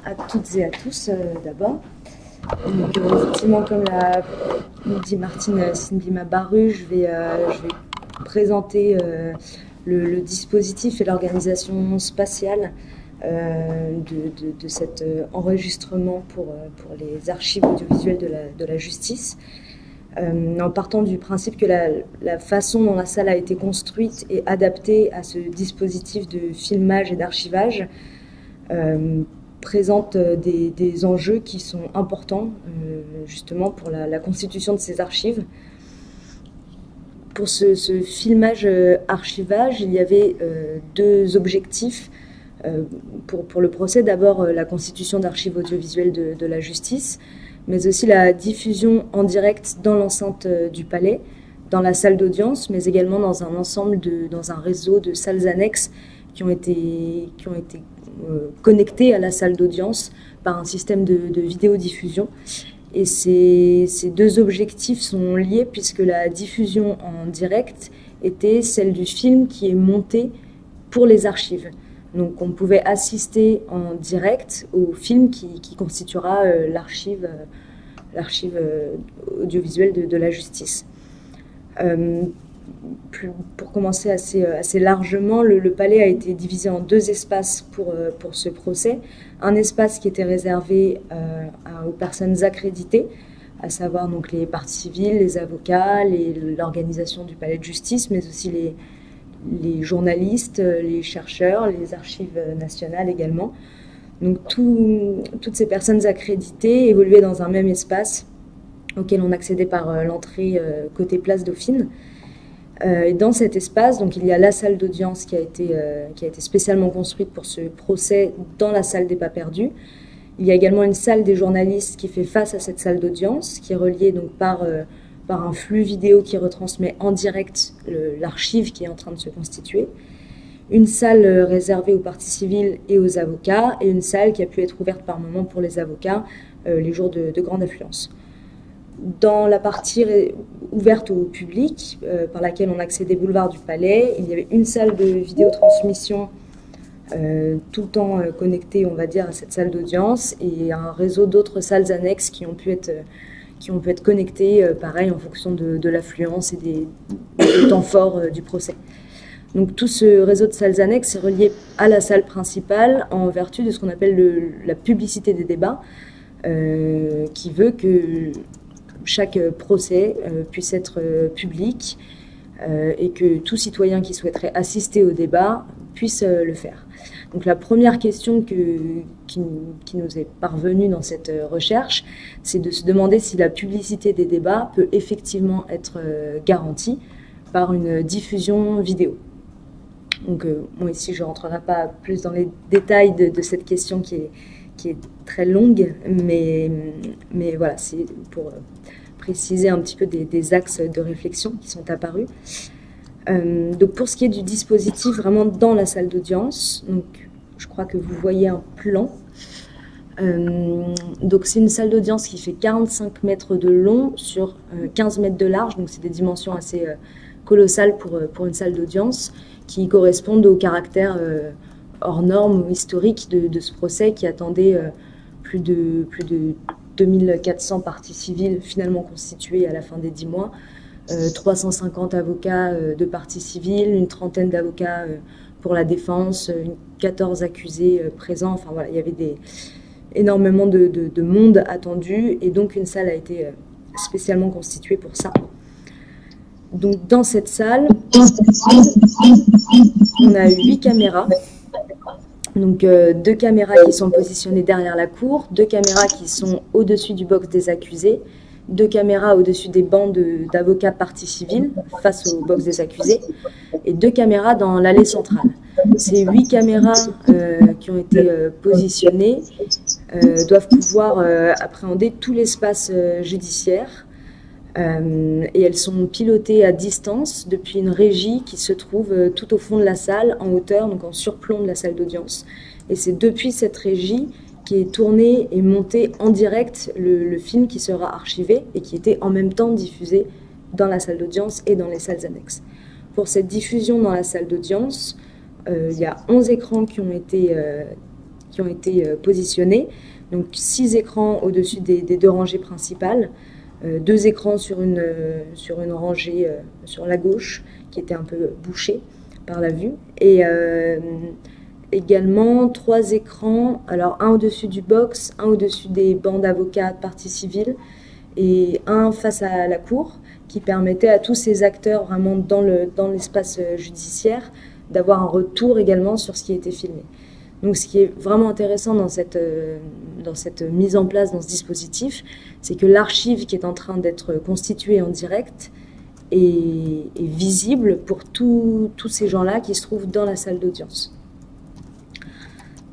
à toutes et à tous d'abord. Effectivement, comme l'a dit Martine Sindima-Baru, je vais présenter le dispositif et l'organisation spatiale de cet enregistrement pour les archives audiovisuelles de la justice, en partant du principe que la façon dont la salle a été construite est adaptée à ce dispositif de filmage et d'archivage, présente des enjeux qui sont importants justement pour la constitution de ces archives. Pour ce filmage-archivage, il y avait deux objectifs pour le procès. D'abord, la constitution d'archives audiovisuelles de la justice, mais aussi la diffusion en direct dans l'enceinte du palais, dans la salle d'audience, mais également dans un réseau de salles annexes qui ont été connectées à la salle d'audience par un système de vidéodiffusion. Et ces deux objectifs sont liés puisque la diffusion en direct était celle du film qui est monté pour les archives. Donc on pouvait assister en direct au film qui constituera l'archive audiovisuelle de la justice. Pour commencer assez largement, le palais a été divisé en deux espaces pour ce procès. Un espace qui était réservé aux personnes accréditées, à savoir donc les parties civiles, les avocats, l'organisation du palais de justice, mais aussi les journalistes, les chercheurs, les archives nationales également. Donc toutes ces personnes accréditées évoluaient dans un même espace auquel on accédait par l'entrée côté place Dauphine. Et dans cet espace, donc, il y a la salle d'audience qui a été spécialement construite pour ce procès dans la salle des pas perdus. Il y a également une salle des journalistes qui fait face à cette salle d'audience, qui est reliée donc par un flux vidéo qui retransmet en direct l'archive qui est en train de se constituer. Une salle réservée aux parties civiles et aux avocats, et une salle qui a pu être ouverte par moment pour les avocats les jours de grande affluence. Dans la partie ouverte au public, par laquelle on accédait boulevard du Palais, il y avait une salle de vidéotransmission tout le temps connectée, on va dire, à cette salle d'audience, et un réseau d'autres salles annexes qui ont pu être connectées, pareil, en fonction de l'affluence et des temps forts du procès. Donc tout ce réseau de salles annexes est relié à la salle principale en vertu de ce qu'on appelle la publicité des débats, qui veut que chaque procès puisse être public et que tout citoyen qui souhaiterait assister au débat puisse le faire. Donc la première question qui nous est parvenue dans cette recherche, c'est de se demander si la publicité des débats peut effectivement être garantie par une diffusion vidéo. Donc bon, ici je ne rentrerai pas plus dans les détails de cette question qui est très longue, mais voilà, c'est pour préciser un petit peu des axes de réflexion qui sont apparus. Donc pour ce qui est du dispositif vraiment dans la salle d'audience, donc je crois que vous voyez un plan. Donc c'est une salle d'audience qui fait 45 mètres de long sur 15 mètres de large, donc c'est des dimensions assez colossales pour une salle d'audience qui correspondent au caractère hors norme ou historique de ce procès qui attendait plus de 2400 parties civiles finalement constituées à la fin des 10 mois, 350 avocats de parties civiles, une trentaine d'avocats pour la défense, 14 accusés présents. Enfin voilà, il y avait énormément de monde attendu, et donc une salle a été spécialement constituée pour ça. Donc dans cette salle, on a 8 caméras. Donc 2 caméras qui sont positionnées derrière la cour, 2 caméras qui sont au-dessus du box des accusés, 2 caméras au-dessus des bancs d'avocats partie civile face au box des accusés, et 2 caméras dans l'allée centrale. Ces 8 caméras qui ont été positionnées doivent pouvoir appréhender tout l'espace judiciaire, et elles sont pilotées à distance depuis une régie qui se trouve tout au fond de la salle, en hauteur, donc en surplomb de la salle d'audience. Et c'est depuis cette régie qui est tourné et monté en direct le film qui sera archivé et qui était en même temps diffusé dans la salle d'audience et dans les salles annexes. Pour cette diffusion dans la salle d'audience, il y a 11 écrans qui ont qui ont été positionnés. Donc 6 écrans au-dessus des 2 rangées principales, 2 écrans sur une rangée sur la gauche qui était un peu bouchée par la vue, et également 3 écrans, alors un au-dessus du box, un au-dessus des bancs d'avocats de partie civile et un face à la cour, qui permettait à tous ces acteurs vraiment dans l'espace judiciaire d'avoir un retour également sur ce qui a été filmé. Donc ce qui est vraiment intéressant dans cette mise en place, dans ce dispositif, c'est que l'archive qui est en train d'être constituée en direct est visible pour tous ces gens-là qui se trouvent dans la salle d'audience.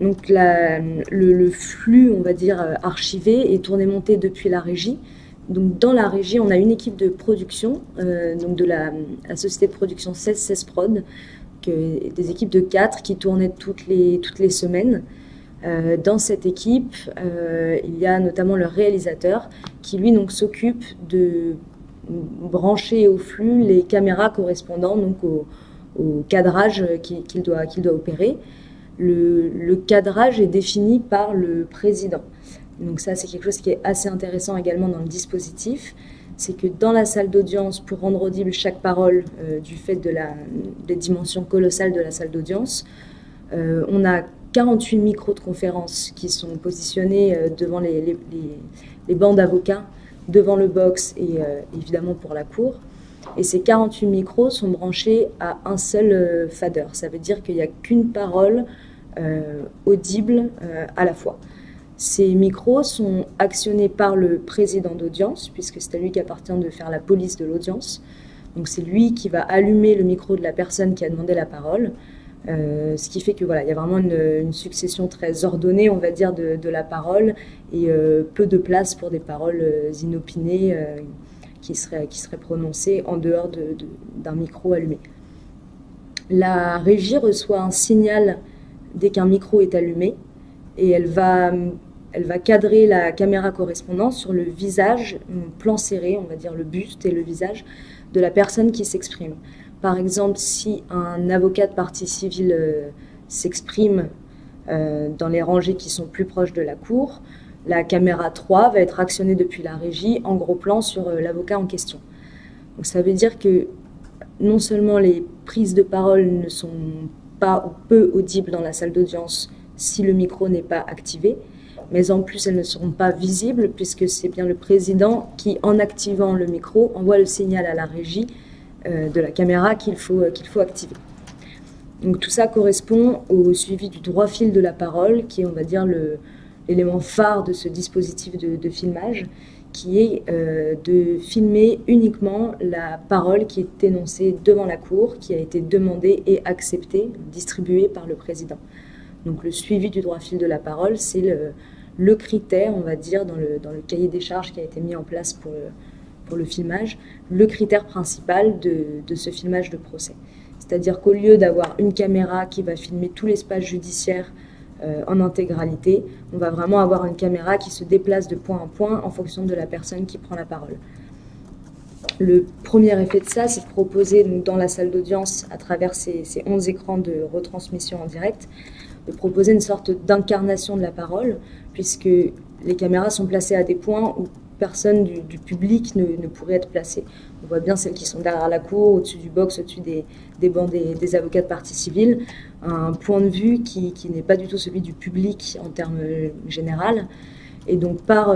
Donc le flux, on va dire, archivé est tourné-monté depuis la régie. Donc dans la régie, on a une équipe de production, donc de la société de production 16 Prod, des équipes de 4 qui tournaient toutes les semaines. Dans cette équipe, il y a notamment le réalisateur qui, lui, donc s'occupe de brancher au flux les caméras correspondant donc au cadrage qu'il doit opérer. Le cadrage est défini par le président. Donc ça, c'est quelque chose qui est assez intéressant également dans le dispositif. C'est que dans la salle d'audience, pour rendre audible chaque parole du fait des dimensions colossales de la salle d'audience, on a 48 micros de conférence qui sont positionnés devant les bancs d'avocats, devant le box et évidemment pour la cour. Et ces 48 micros sont branchés à un seul fader. Ça veut dire qu'il n'y a qu'une parole audible à la fois. Ces micros sont actionnés par le président d'audience, puisque c'est à lui qu'appartient de faire la police de l'audience. Donc c'est lui qui va allumer le micro de la personne qui a demandé la parole. Ce qui fait que voilà, il y a vraiment une succession très ordonnée, on va dire, de la parole, et peu de place pour des paroles inopinées qui seraient prononcées en dehors d'un micro allumé. La régie reçoit un signal dès qu'un micro est allumé, et elle va cadrer la caméra correspondante sur le visage, un plan serré, on va dire le buste et le visage de la personne qui s'exprime. Par exemple, si un avocat de partie civile s'exprime dans les rangées qui sont plus proches de la cour, la caméra 3 va être actionnée depuis la régie en gros plan sur l'avocat en question. Donc ça veut dire que non seulement les prises de parole ne sont pas ou peu audibles dans la salle d'audience si le micro n'est pas activé, mais en plus elles ne seront pas visibles puisque c'est bien le président qui, en activant le micro, envoie le signal à la régie de la caméra qu'il faut activer. Donc tout ça correspond au suivi du droit fil de la parole, qui est, on va dire, l'élément phare de ce dispositif de filmage, qui est de filmer uniquement la parole qui est énoncée devant la cour, qui a été demandée et acceptée, distribuée par le président. Donc le suivi du droit fil de la parole, c'est le critère, on va dire, dans le cahier des charges qui a été mis en place pour le filmage, le critère principal de ce filmage de procès. C'est-à-dire qu'au lieu d'avoir une caméra qui va filmer tout l'espace judiciaire en intégralité, on va vraiment avoir une caméra qui se déplace de point en point en fonction de la personne qui prend la parole. Le premier effet de ça, c'est de proposer donc, dans la salle d'audience, à travers ces 11 écrans de retransmission en direct, de proposer une sorte d'incarnation de la parole, puisque les caméras sont placées à des points où personne du public ne pourrait être placé. On voit bien celles qui sont derrière la cour, au-dessus du box, au-dessus des bancs des avocats de partie civile, un point de vue qui n'est pas du tout celui du public en termes général. Et donc par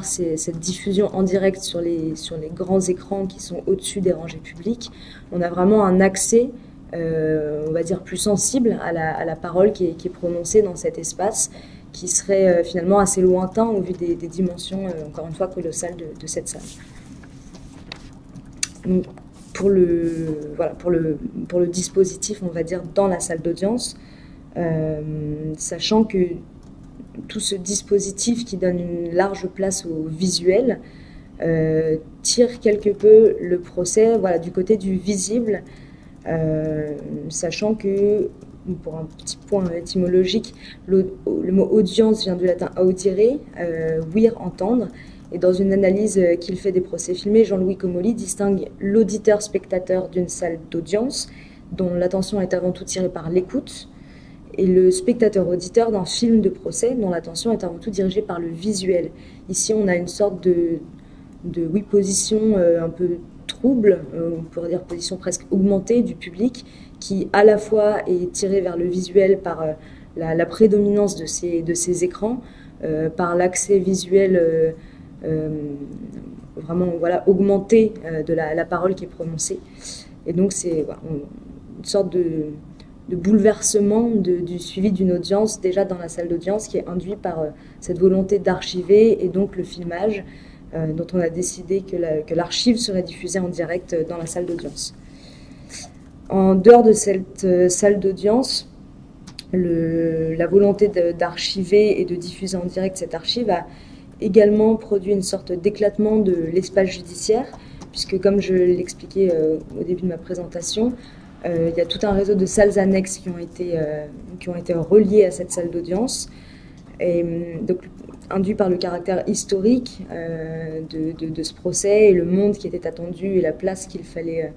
cette diffusion en direct sur les grands écrans qui sont au-dessus des rangées publiques, on a vraiment un accès, on va dire, plus sensible à la parole qui est prononcée dans cet espace, qui serait finalement assez lointain au vu des dimensions, encore une fois, colossales de cette salle. Donc, pour le dispositif, on va dire, dans la salle d'audience, sachant que tout ce dispositif qui donne une large place au visuel tire quelque peu le procès du côté du visible, sachant que, pour un petit point étymologique, le mot audience vient du latin audire, ouïr, entendre. Et dans une analyse qu'il fait des procès filmés, Jean-Louis Comolli distingue l'auditeur-spectateur d'une salle d'audience, dont l'attention est avant tout tirée par l'écoute, et le spectateur-auditeur d'un film de procès dont l'attention est avant tout dirigée par le visuel. Ici, on a une sorte de position un peu trouble, on pourrait dire position presque augmentée du public, qui à la fois est tiré vers le visuel par la prédominance de ces écrans, par l'accès visuel vraiment augmenté de la parole qui est prononcée. Et donc c'est une sorte de bouleversement du suivi d'une audience déjà dans la salle d'audience qui est induit par cette volonté d'archiver et donc le filmage dont on a décidé que l'archive serait diffusée en direct dans la salle d'audience. En dehors de cette salle d'audience, la volonté d'archiver et de diffuser en direct cette archive a également produit une sorte d'éclatement de l'espace judiciaire, puisque comme je l'expliquais au début de ma présentation, il y a tout un réseau de salles annexes qui ont été reliées à cette salle d'audience, et donc induit par le caractère historique de ce procès et le monde qui était attendu et la place qu'il fallait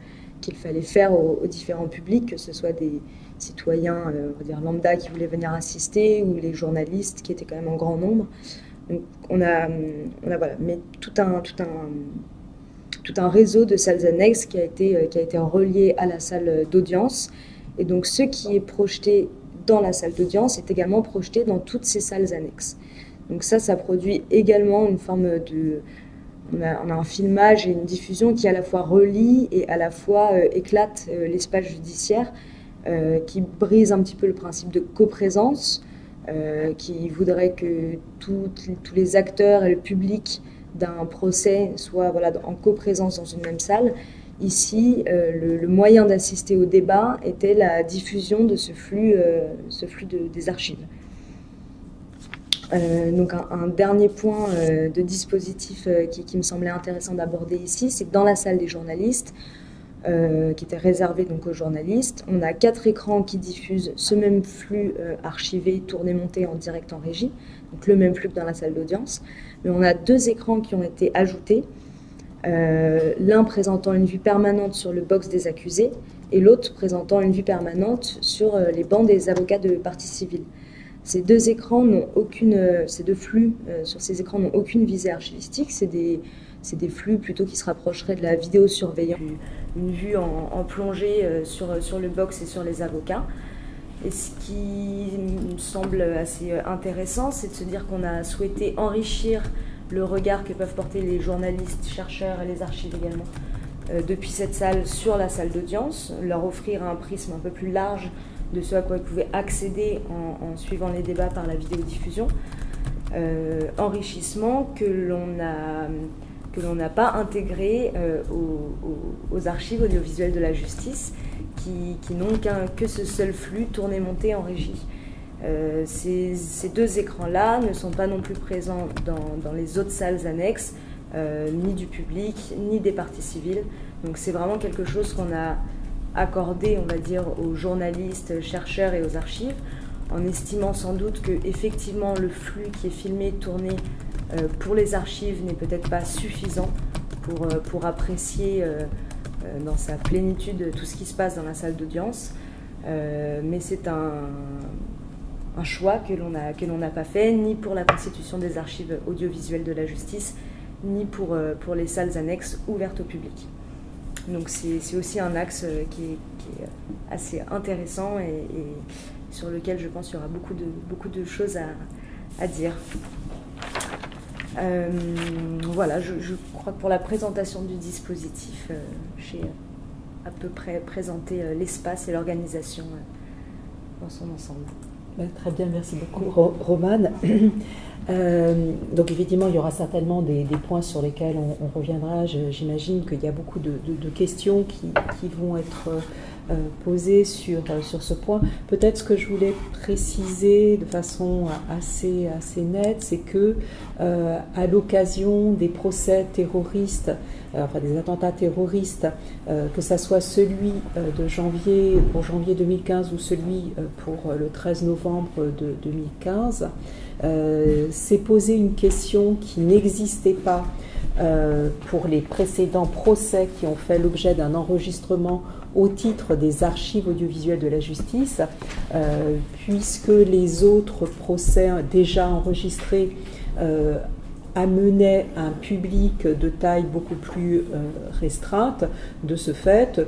faire aux différents publics, que ce soit des citoyens on va dire lambda qui voulaient venir assister ou les journalistes qui étaient quand même en grand nombre. Donc on a mais tout un réseau de salles annexes qui a été relié à la salle d'audience, et donc ce qui est projeté dans la salle d'audience est également projeté dans toutes ces salles annexes. Donc ça produit également une forme de... On a un filmage et une diffusion qui à la fois relie et à la fois éclate l'espace judiciaire, qui brise un petit peu le principe de coprésence, qui voudrait que tous les acteurs et le public d'un procès soient en coprésence dans une même salle. Ici, le moyen d'assister au débat était la diffusion de ce flux des archives. Donc un dernier point de dispositif qui me semblait intéressant d'aborder ici, c'est que dans la salle des journalistes, qui était réservée donc aux journalistes, on a 4 écrans qui diffusent ce même flux archivé, tourné, monté en direct en régie, donc le même flux que dans la salle d'audience, mais on a 2 écrans qui ont été ajoutés, l'un présentant une vue permanente sur le box des accusés et l'autre présentant une vue permanente sur les bancs des avocats de partie civile. Ces 2 écrans ces 2 flux sur ces écrans n'ont aucune visée archivistique, c'est des flux plutôt qui se rapprocheraient de la vidéosurveillance, une vue en plongée sur le box et sur les avocats. Et ce qui me semble assez intéressant, c'est de se dire qu'on a souhaité enrichir le regard que peuvent porter les journalistes, chercheurs et les archives également depuis cette salle sur la salle d'audience, leur offrir un prisme un peu plus large de ce à quoi ils pouvaient accéder en suivant les débats par la vidéodiffusion. Enrichissement que l'on n'a pas intégré aux archives audiovisuelles de la justice qui n'ont que ce seul flux tourné-monté en régie. Ces 2 écrans-là ne sont pas non plus présents dans les autres salles annexes, ni du public, ni des parties civiles. Donc c'est vraiment quelque chose qu'on a accordé, on va dire, aux journalistes, chercheurs et aux archives, en estimant sans doute que effectivement le flux qui est filmé, tourné pour les archives n'est peut-être pas suffisant pour apprécier dans sa plénitude tout ce qui se passe dans la salle d'audience. Mais c'est un choix que l'on n'a pas fait, ni pour la constitution des archives audiovisuelles de la justice, ni pour les salles annexes ouvertes au public. Donc c'est aussi un axe qui est assez intéressant et sur lequel je pense qu'il y aura beaucoup de choses à dire. Voilà, je crois que pour la présentation du dispositif, j'ai à peu près présenté l'espace et l'organisation dans son ensemble. Très bien, merci beaucoup Romane. Donc effectivement, il y aura certainement des points sur lesquels on reviendra. J'imagine qu'il y a beaucoup de questions qui vont être posées sur ce point. Peut-être ce que je voulais préciser de façon assez nette, c'est que à l'occasion des procès terroristes, enfin des attentats terroristes, que ça soit celui pour janvier 2015 ou celui pour le 13 novembre de 2015, s'est posé une question qui n'existait pas pour les précédents procès qui ont fait l'objet d'un enregistrement au titre des archives audiovisuelles de la justice, puisque les autres procès déjà enregistrés amenaient un public de taille beaucoup plus restreinte. De ce fait,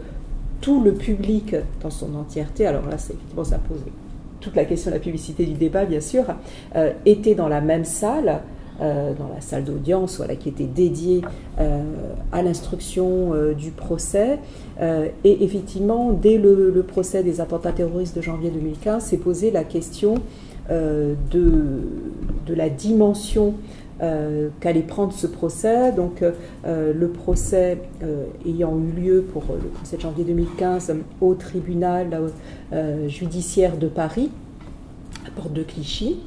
tout le public dans son entièreté, alors là, effectivement, ça pose toute la question de la publicité du débat, bien sûr, était dans la même salle, dans la salle d'audience, voilà, qui était dédiée à l'instruction du procès. Et effectivement, dès le procès des attentats terroristes de janvier 2015, s'est posée la question de la dimension qu'allait prendre ce procès. Donc le procès ayant eu lieu pour le procès de janvier 2015 au tribunal judiciaire de Paris, à Porte de Clichy.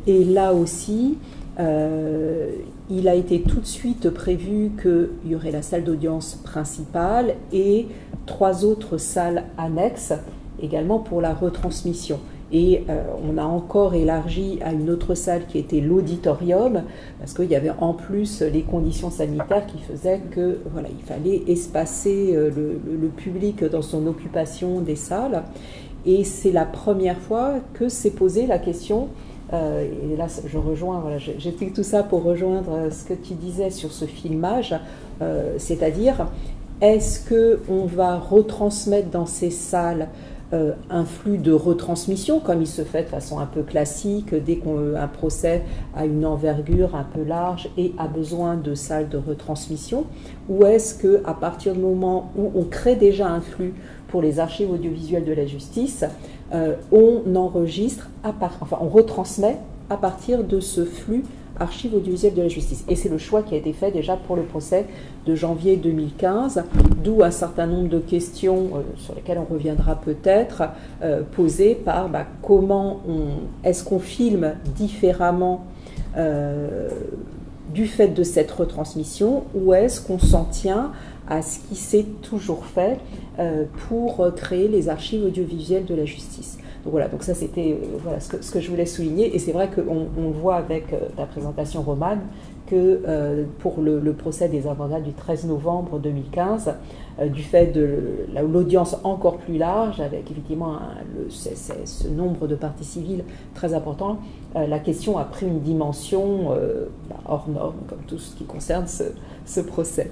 Et là aussi, il a été tout de suite prévu qu'il y aurait la salle d'audience principale et 3 autres salles annexes également pour la retransmission. Et on a encore élargi à une autre salle qui était l'auditorium, parce qu'il y avait en plus les conditions sanitaires qui faisaient que voilà, il fallait espacer le public dans son occupation des salles. Et c'est la première fois que s'est posée la question, et là je rejoins, voilà, j'explique tout ça pour rejoindre ce que tu disais sur ce filmage, c'est-à-dire est-ce qu'on va retransmettre dans ces salles un flux de retransmission, comme il se fait de façon un peu classique, dès qu'un procès a une envergure un peu large et a besoin de salles de retransmission, ou est-ce qu'à partir du moment où on crée déjà un flux pour les archives audiovisuelles de la justice, on enregistre, on retransmet à partir de ce flux archives audiovisuelles de la justice. Et c'est le choix qui a été fait déjà pour le procès de janvier 2015, d'où un certain nombre de questions sur lesquelles on reviendra peut-être, posées par comment est-ce qu'on filme différemment du fait de cette retransmission, ou est-ce qu'on s'en tient à ce qui s'est toujours fait pour créer les archives audiovisuelles de la justice. Donc voilà, donc ça c'était voilà, ce que je voulais souligner, et c'est vrai qu'on voit avec ta présentation, Romane, que pour le procès des avocats du 13 novembre 2015, du fait de l'audience encore plus large, avec effectivement ce nombre de parties civiles très important, la question a pris une dimension hors norme, comme tout ce qui concerne ce procès.